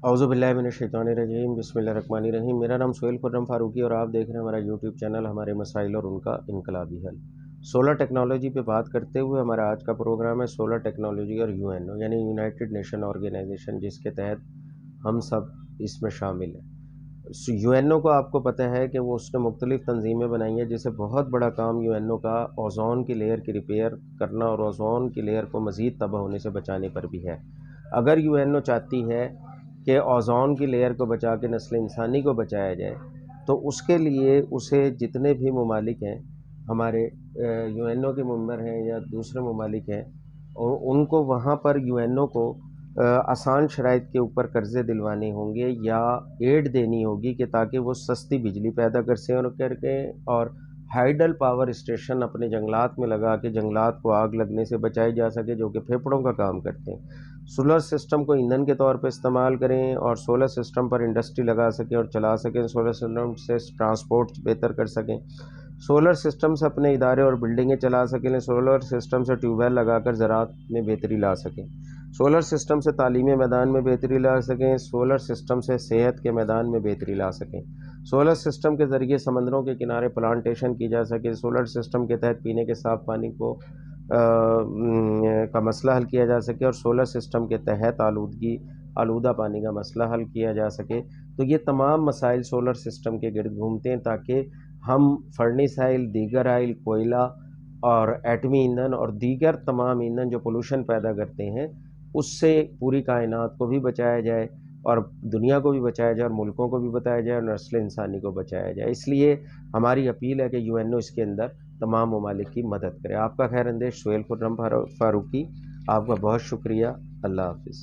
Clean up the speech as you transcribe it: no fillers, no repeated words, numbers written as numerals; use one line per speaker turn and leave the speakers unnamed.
औज़ु बिल्लाहि मिनश्शैतानिर्रजीम बिस्मिल्लाहिर्रहमानिर्रहीम। मेरा नाम सुहेल खुर्रम फारूकी और आप देख रहे हैं हमारा यूट्यूब चैनल हमारे मसाइल और उनका इनकलाबी हल। सोलर टेक्नोलॉजी पे बात करते हुए हमारा आज का प्रोग्राम है सोलर टेक्नोलॉजी और यूएनओ यानी यूनाइटेड नेशन ऑर्गेनाइजेशन, जिसके तहत हम सब इसमें शामिल हैं। यूएनओ को आपको पता है कि वो उसने मुख्तलिफ़ तंजीमें बनाई हैं, जिसे बहुत बड़ा काम यूएनओ का ओज़ोन की लेयर की रिपेयर करना और ओज़ोन की लेयर को मज़ीद तबाह होने से बचाने पर भी है। अगर यूएनओ चाहती है कि ओज़ोन की लेयर को बचा के नस्ल इंसानी को बचाया जाए, तो उसके लिए उसे जितने भी ममालिक हैं, हमारे यूएनओ के मेंबर हैं या दूसरे ममालिक हैं, और उनको वहाँ पर यूएनओ को आसान शराइत के ऊपर कर्ज़े दिलवाने होंगे या एड देनी होगी कि ताकि वो सस्ती बिजली पैदा कर करके और हाइडल पावर स्टेशन अपने जंगलात में लगा के जंगलात को आग लगने से बचाई जा सके, जो कि फेफड़ों का काम करते हैं। सोलर सिस्टम को ईंधन के तौर पर इस्तेमाल करें और सोलर सिस्टम पर इंडस्ट्री लगा सकें और चला सकें, सोलर सिस्टम से ट्रांसपोर्ट बेहतर कर सकें, सोलर सिस्टम से अपने इदारे और बिल्डिंगें चला सकें, सोलर सिस्टम से ट्यूबवेल लगाकर ज़राअत में बेहतरी ला सकें, सोलर सिस्टम से तालीमी मैदान में बेहतरी ला सकें, सोलर सिस्टम से सेहत के मैदान में बेहतरी ला सकें, सोलर सिस्टम के ज़रिए समंदरों के किनारे प्लांटेशन की जा सके, सोलर सिस्टम के तहत पीने के साफ़ पानी को का मसला हल किया जा सके और सोलर सिस्टम के तहत आलूदा पानी का मसला हल किया जा सके। तो ये तमाम मसाइल सोलर सिस्टम के गिर्द घूमते हैं, ताकि हम फर्नेस आयल, दीगर आयल, कोयला और एटमी ईंधन और दीगर तमाम ईंधन जो पोल्यूशन पैदा करते हैं, उससे पूरी कायनात को भी बचाया जाए और दुनिया को भी बचाया जाए और मुल्कों को भी बताया जाए और नस्ल इंसानी को बचाया जाए। इसलिए हमारी अपील है कि यूएनओ इसके अंदर तमाम ममालिक की मदद करे। आपका खैर अंदेश सुहेल खुर्रम फारूकी, आपका बहुत शुक्रिया। अल्लाह हाफ़िज़।